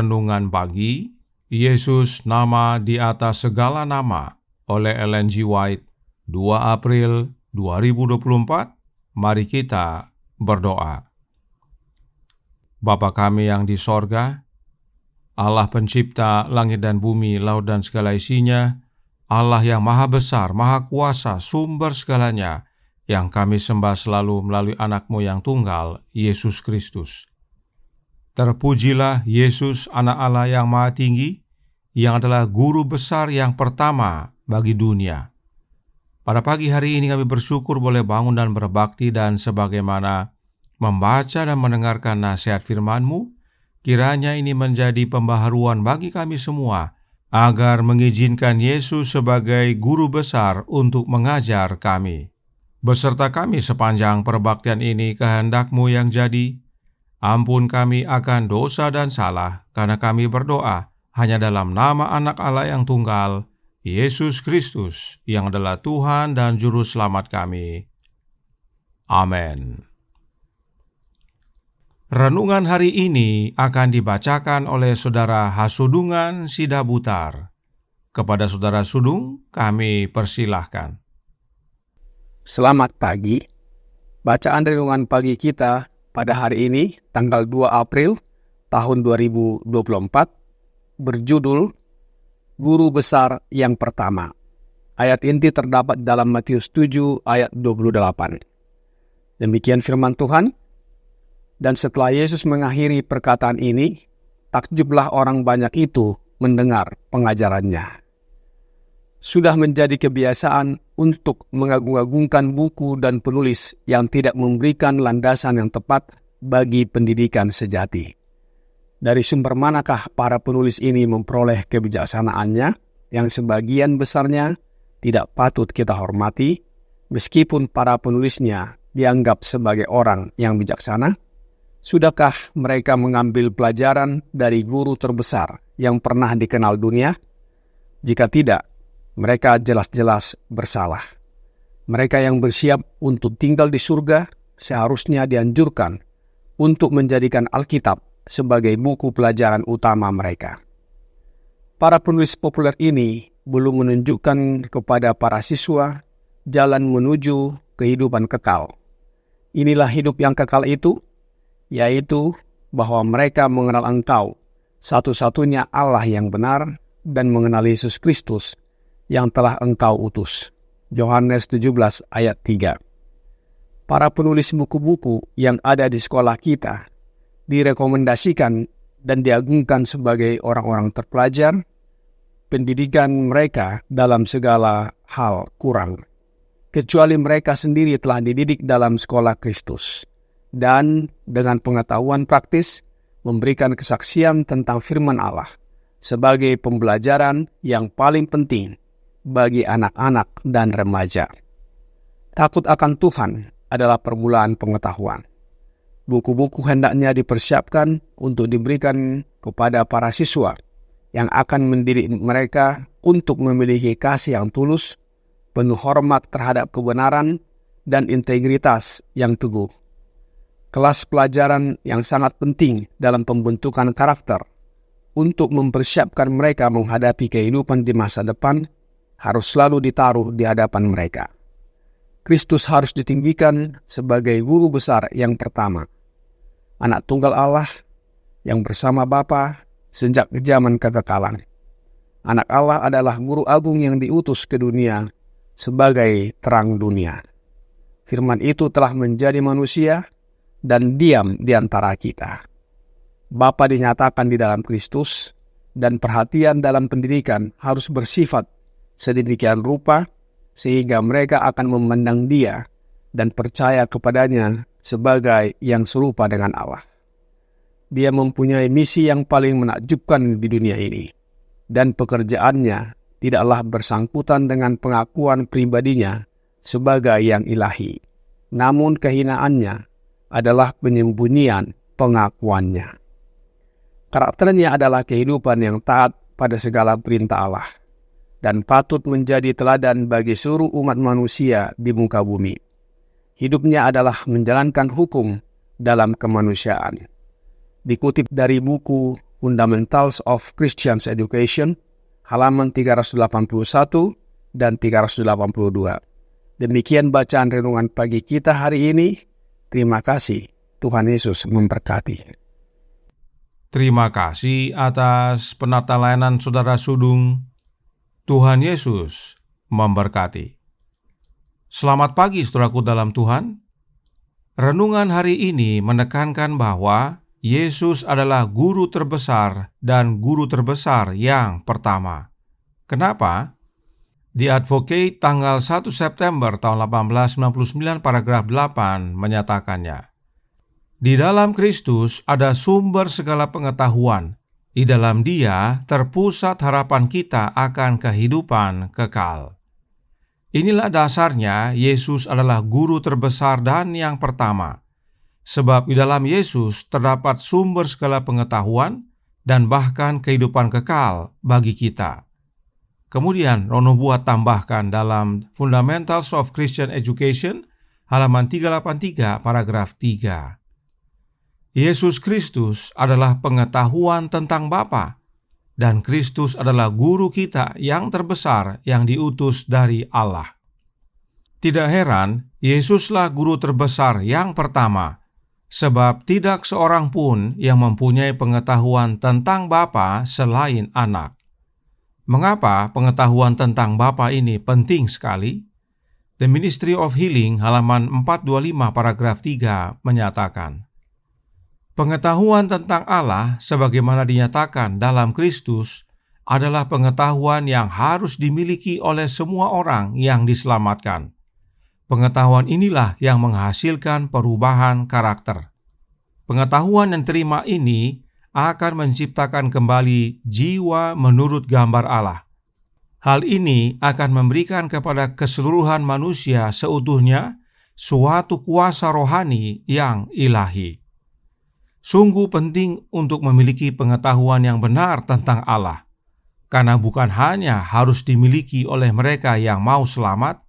Renungan Pagi, Yesus Nama di Atas Segala Nama oleh Ellen G. White, 2 April 2024. Mari kita berdoa. Bapa kami yang di sorga, Allah pencipta langit dan bumi, laut dan segala isinya, Allah yang maha besar, maha kuasa, sumber segalanya, yang kami sembah selalu melalui anak-Mu yang tunggal, Yesus Kristus. Terpujilah Yesus, anak Allah yang maha tinggi, yang adalah guru besar yang pertama bagi dunia. Pada pagi hari ini kami bersyukur boleh bangun dan berbakti, dan sebagaimana membaca dan mendengarkan nasihat firman-Mu, kiranya ini menjadi pembaharuan bagi kami semua, agar mengizinkan Yesus sebagai guru besar untuk mengajar kami. Beserta kami sepanjang perbaktian ini, kehendak-Mu yang jadi. Ampun kami akan dosa dan salah, karena kami berdoa hanya dalam nama Anak Allah yang tunggal, Yesus Kristus, yang adalah Tuhan dan Juru Selamat kami. Amin. Renungan hari ini akan dibacakan oleh Saudara Hasudungan Sidabutar. Kepada Saudara Sudung, kami persilahkan. Selamat pagi. Bacaan renungan pagi kita pada hari ini, tanggal 2 April tahun 2024, berjudul Guru Besar yang Pertama. Ayat inti terdapat dalam Matius 7 ayat 28. Demikian firman Tuhan. Dan setelah Yesus mengakhiri perkataan ini, takjublah orang banyak itu mendengar pengajarannya. Sudah menjadi kebiasaan untuk mengagung-agungkan buku dan penulis yang tidak memberikan landasan yang tepat bagi pendidikan sejati. Dari sumber manakah para penulis ini memperoleh kebijaksanaannya yang sebagian besarnya tidak patut kita hormati, meskipun para penulisnya dianggap sebagai orang yang bijaksana? Sudahkah mereka mengambil pelajaran dari guru terbesar yang pernah dikenal dunia? Jika tidak, mereka jelas-jelas bersalah. Mereka yang bersiap untuk tinggal di surga seharusnya dianjurkan untuk menjadikan Alkitab sebagai buku pelajaran utama mereka. Para penulis populer ini belum menunjukkan kepada para siswa jalan menuju kehidupan kekal. Inilah hidup yang kekal itu, yaitu bahwa mereka mengenal Engkau, satu-satunya Allah yang benar, dan mengenal Yesus Kristus yang telah Engkau utus. Yohanes 17 ayat 3. Para penulis buku-buku yang ada di sekolah kita direkomendasikan dan diagungkan sebagai orang-orang terpelajar. Pendidikan mereka dalam segala hal kurang, kecuali mereka sendiri telah dididik dalam sekolah Kristus, dan dengan pengetahuan praktis memberikan kesaksian tentang firman Allah sebagai pembelajaran yang paling penting bagi anak-anak dan remaja. Takut akan Tuhan adalah permulaan pengetahuan. Buku-buku hendaknya dipersiapkan untuk diberikan kepada para siswa yang akan mendidik mereka untuk memiliki kasih yang tulus, penuh hormat terhadap kebenaran, dan integritas yang teguh. Kelas pelajaran yang sangat penting dalam pembentukan karakter untuk mempersiapkan mereka menghadapi kehidupan di masa depan harus selalu ditaruh di hadapan mereka. Kristus harus ditinggikan sebagai guru besar yang pertama, Anak tunggal Allah yang bersama Bapa sejak zaman kekekalan. Anak Allah adalah guru agung yang diutus ke dunia sebagai terang dunia. Firman itu telah menjadi manusia dan diam di antara kita. Bapa dinyatakan di dalam Kristus, dan perhatian dalam pendidikan harus bersifat sedemikian rupa sehingga mereka akan memandang Dia dan percaya kepadanya sebagai yang serupa dengan Allah. Dia mempunyai misi yang paling menakjubkan di dunia ini, dan pekerjaannya tidaklah bersangkutan dengan pengakuan pribadinya sebagai yang ilahi, namun kehinaannya adalah penyembunyian pengakuannya. Karakternya adalah kehidupan yang taat pada segala perintah Allah, dan patut menjadi teladan bagi seluruh umat manusia di muka bumi. Hidupnya adalah menjalankan hukum dalam kemanusiaan. Dikutip dari buku Fundamentals of Christian Education, halaman 381 dan 382. Demikian bacaan renungan pagi kita hari ini. Terima kasih. Tuhan Yesus memberkati. Terima kasih atas penata layanan Saudara Sudung. Tuhan Yesus memberkati. Selamat pagi saudaraku dalam Tuhan. Renungan hari ini menekankan bahwa Yesus adalah guru terbesar dan guru terbesar yang pertama. Kenapa? Di Advocate tanggal 1 September tahun 1899 paragraf 8 menyatakannya. Di dalam Kristus ada sumber segala pengetahuan. Di dalam Dia terpusat harapan kita akan kehidupan kekal. Inilah dasarnya Yesus adalah guru terbesar dan yang pertama. Sebab di dalam Yesus terdapat sumber segala pengetahuan dan bahkan kehidupan kekal bagi kita. Kemudian Rono Buat tambahkan dalam Fundamentals of Christian Education, halaman 383, paragraf 3. Yesus Kristus adalah pengetahuan tentang Bapa, dan Kristus adalah guru kita yang terbesar yang diutus dari Allah. Tidak heran, Yesuslah guru terbesar yang pertama, sebab tidak seorang pun yang mempunyai pengetahuan tentang Bapa selain Anak. Mengapa pengetahuan tentang Bapa ini penting sekali? The Ministry of Healing halaman 425 paragraf 3 menyatakan, pengetahuan tentang Allah sebagaimana dinyatakan dalam Kristus adalah pengetahuan yang harus dimiliki oleh semua orang yang diselamatkan. Pengetahuan inilah yang menghasilkan perubahan karakter. Pengetahuan yang terima ini akan menciptakan kembali jiwa menurut gambar Allah. Hal ini akan memberikan kepada keseluruhan manusia seutuhnya suatu kuasa rohani yang ilahi. Sungguh penting untuk memiliki pengetahuan yang benar tentang Allah, karena bukan hanya harus dimiliki oleh mereka yang mau selamat,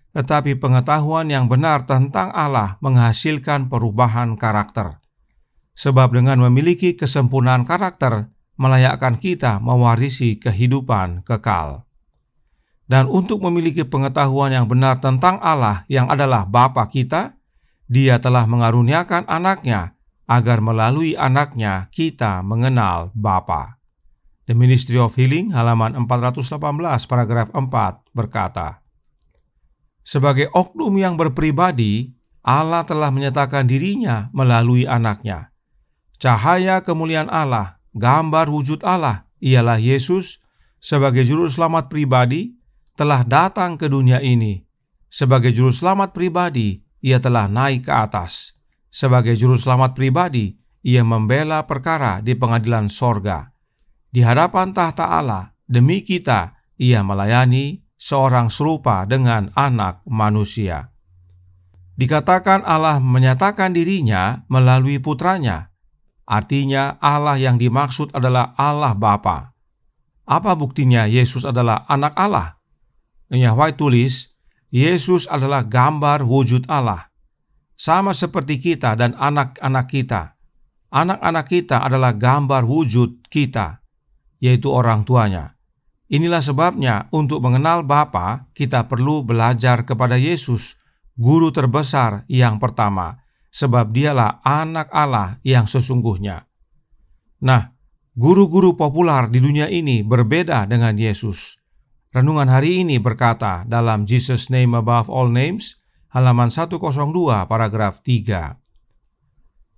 tetapi pengetahuan yang benar tentang Allah menghasilkan perubahan karakter. Sebab dengan memiliki kesempurnaan karakter, melayakkan kita mewarisi kehidupan kekal. Dan untuk memiliki pengetahuan yang benar tentang Allah yang adalah Bapa kita, Dia telah mengaruniakan anaknya, agar melalui anaknya kita mengenal Bapa. The Ministry of Healing halaman 418 paragraf 4 berkata, sebagai oknum yang berpribadi, Allah telah menyatakan dirinya melalui anaknya. Cahaya kemuliaan Allah, gambar wujud Allah, ialah Yesus sebagai juru selamat pribadi telah datang ke dunia ini. Sebagai juru selamat pribadi, Ia telah naik ke atas. Sebagai juru selamat pribadi, Ia membela perkara di pengadilan sorga. Di hadapan tahta Allah, demi kita, Ia melayani seorang serupa dengan anak manusia. Dikatakan Allah menyatakan dirinya melalui putranya. Artinya Allah yang dimaksud adalah Allah Bapa. Apa buktinya Yesus adalah anak Allah? Enya White tulis, Yesus adalah gambar wujud Allah. Sama seperti kita dan anak-anak kita. Anak-anak kita adalah gambar wujud kita, yaitu orang tuanya. Inilah sebabnya untuk mengenal Bapa, kita perlu belajar kepada Yesus, guru terbesar yang pertama, sebab Dialah anak Allah yang sesungguhnya. Nah, guru-guru populer di dunia ini berbeda dengan Yesus. Renungan hari ini berkata dalam Jesus Name Above All Names, halaman 102 paragraf 3.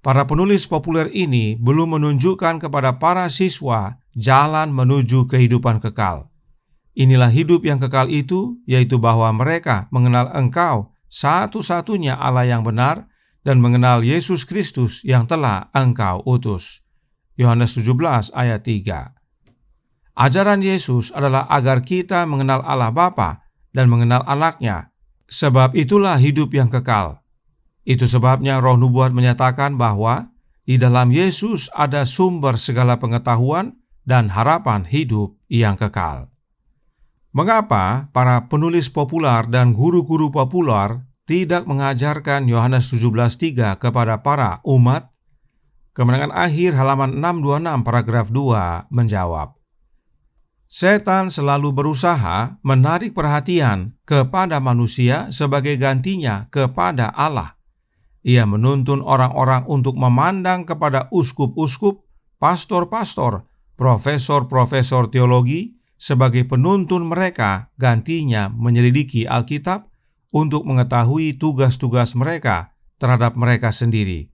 Para penulis populer ini belum menunjukkan kepada para siswa jalan menuju kehidupan kekal. Inilah hidup yang kekal itu, yaitu bahwa mereka mengenal Engkau, satu-satunya Allah yang benar, dan mengenal Yesus Kristus yang telah Engkau utus. Yohanes 17 ayat 3. Ajaran Yesus adalah agar kita mengenal Allah Bapa dan mengenal anaknya, sebab itulah hidup yang kekal. Itu sebabnya Roh Nubuat menyatakan bahwa di dalam Yesus ada sumber segala pengetahuan dan harapan hidup yang kekal. Mengapa para penulis populer dan guru-guru populer tidak mengajarkan Yohanes 17:3 kepada para umat? Kemenangan Akhir halaman 626 paragraf 2 menjawab, setan selalu berusaha menarik perhatian kepada manusia sebagai gantinya kepada Allah. Ia menuntun orang-orang untuk memandang kepada uskup-uskup, pastor-pastor, profesor-profesor teologi sebagai penuntun mereka gantinya menyelidiki Alkitab untuk mengetahui tugas-tugas mereka terhadap mereka sendiri.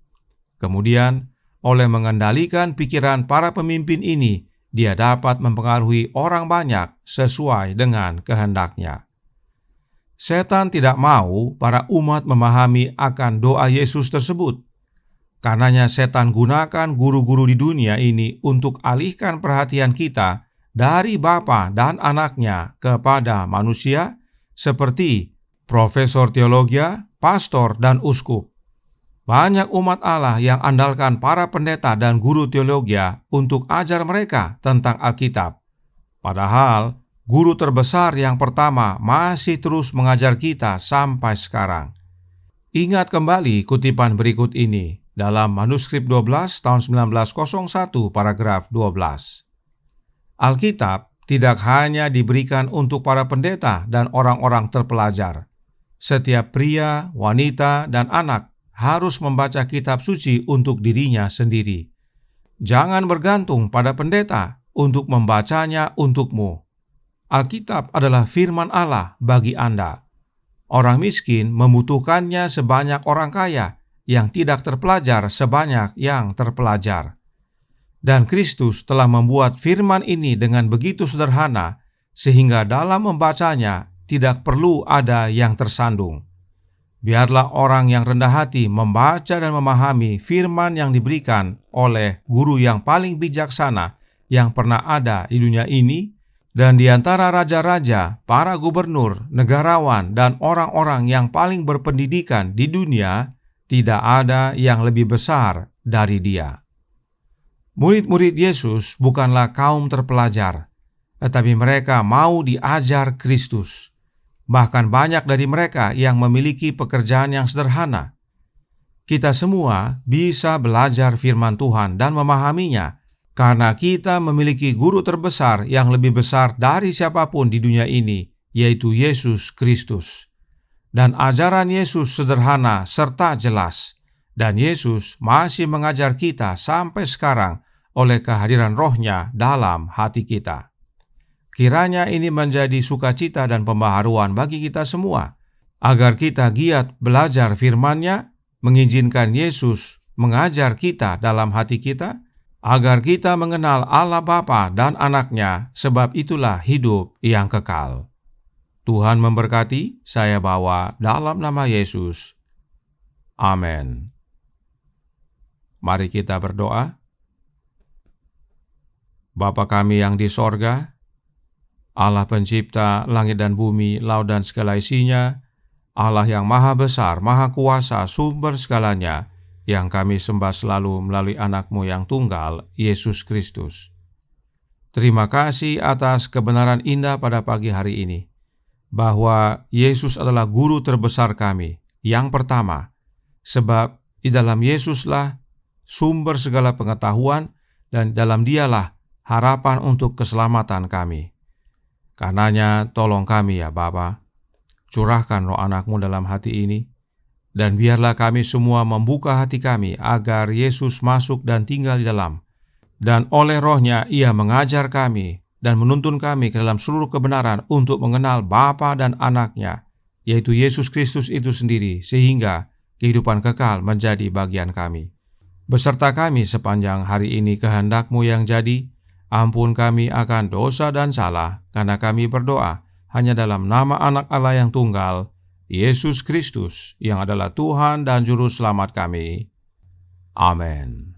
Kemudian, oleh mengendalikan pikiran para pemimpin ini, dia dapat mempengaruhi orang banyak sesuai dengan kehendaknya. Setan tidak mau para umat memahami akan doa Yesus tersebut. Karenanya setan gunakan guru-guru di dunia ini untuk alihkan perhatian kita dari Bapa dan Anaknya kepada manusia seperti profesor teologi, pastor, dan uskup. Banyak umat Allah yang andalkan para pendeta dan guru teologi untuk ajar mereka tentang Alkitab. Padahal, guru terbesar yang pertama masih terus mengajar kita sampai sekarang. Ingat kembali kutipan berikut ini dalam manuskrip 12 tahun 1901 paragraf 12. Alkitab tidak hanya diberikan untuk para pendeta dan orang-orang terpelajar. Setiap pria, wanita, dan anak harus membaca kitab suci untuk dirinya sendiri. Jangan bergantung pada pendeta untuk membacanya untukmu. Alkitab adalah firman Allah bagi Anda. Orang miskin membutuhkannya sebanyak orang kaya yang tidak terpelajar sebanyak yang terpelajar. Dan Kristus telah membuat firman ini dengan begitu sederhana sehingga dalam membacanya tidak perlu ada yang tersandung. Biarlah orang yang rendah hati membaca dan memahami firman yang diberikan oleh guru yang paling bijaksana yang pernah ada di dunia ini, dan di antara raja-raja, para gubernur, negarawan, dan orang-orang yang paling berpendidikan di dunia, tidak ada yang lebih besar dari dia. Murid-murid Yesus bukanlah kaum terpelajar, tetapi mereka mau diajar Kristus. Bahkan banyak dari mereka yang memiliki pekerjaan yang sederhana. Kita semua bisa belajar firman Tuhan dan memahaminya, karena kita memiliki guru terbesar yang lebih besar dari siapapun di dunia ini, yaitu Yesus Kristus. Dan ajaran Yesus sederhana serta jelas, dan Yesus masih mengajar kita sampai sekarang oleh kehadiran Roh-Nya dalam hati kita. Kiranya ini menjadi sukacita dan pembaharuan bagi kita semua, agar kita giat belajar firman-Nya, mengizinkan Yesus mengajar kita dalam hati kita, agar kita mengenal Allah Bapa dan Anak-Nya, sebab itulah hidup yang kekal. Tuhan memberkati, saya bawa dalam nama Yesus. Amin. Mari kita berdoa. Bapa kami yang di sorga, Allah pencipta langit dan bumi, laut dan segala isinya, Allah yang maha besar, maha kuasa, sumber segalanya, yang kami sembah selalu melalui anak-Mu yang tunggal, Yesus Kristus. Terima kasih atas kebenaran indah pada pagi hari ini, bahwa Yesus adalah guru terbesar kami, yang pertama, sebab di dalam Yesuslah sumber segala pengetahuan, dan dalam Dialah harapan untuk keselamatan kami. Karenanya tolong kami ya Bapa, curahkan roh anak-Mu dalam hati ini, dan biarlah kami semua membuka hati kami agar Yesus masuk dan tinggal di dalam, dan oleh Roh-Nya Ia mengajar kami dan menuntun kami ke dalam seluruh kebenaran untuk mengenal Bapa dan Anak-Nya, yaitu Yesus Kristus itu sendiri, sehingga kehidupan kekal menjadi bagian kami. Beserta kami sepanjang hari ini kehendak-Mu yang jadi. Ampun kami akan dosa dan salah, karena kami berdoa hanya dalam nama Anak Allah yang tunggal, Yesus Kristus, yang adalah Tuhan dan Juru Selamat kami. Amin.